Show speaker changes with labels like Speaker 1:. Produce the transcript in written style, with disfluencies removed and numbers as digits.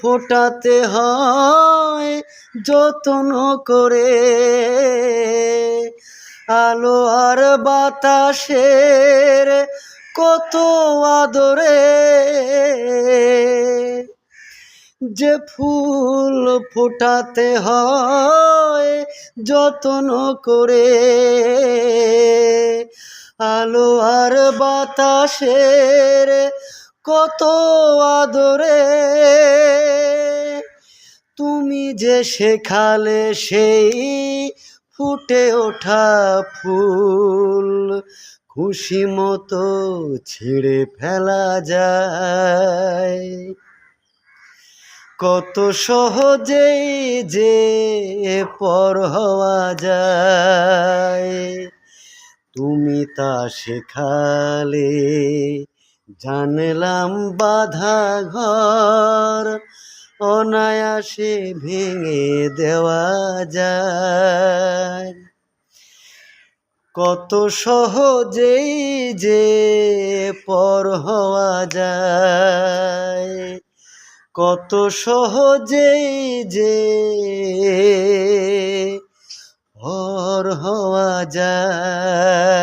Speaker 1: ফোটাতে হয় যত্ন করে, আলো আর বাতাসের কত আদরে। যে ফুল ফোটাতে হয় যত্ন করে, আলো আর বাতাসের কত আদরে। তুমি যে শেখালে সেই ফুটে ওঠা ফুল, খুশি মতো ছিঁড়ে ফেলা যায়। কত সহজেই যে পর হওয়া যায়, তুমি তা শেখালে। জানলাম বাঁধা ঘর অনায়াসে ভেঙে দেওয়া যায়। কত সহজেই যে পর হওয়া যায়, কত সহজেই যে পর হওয়া যায়।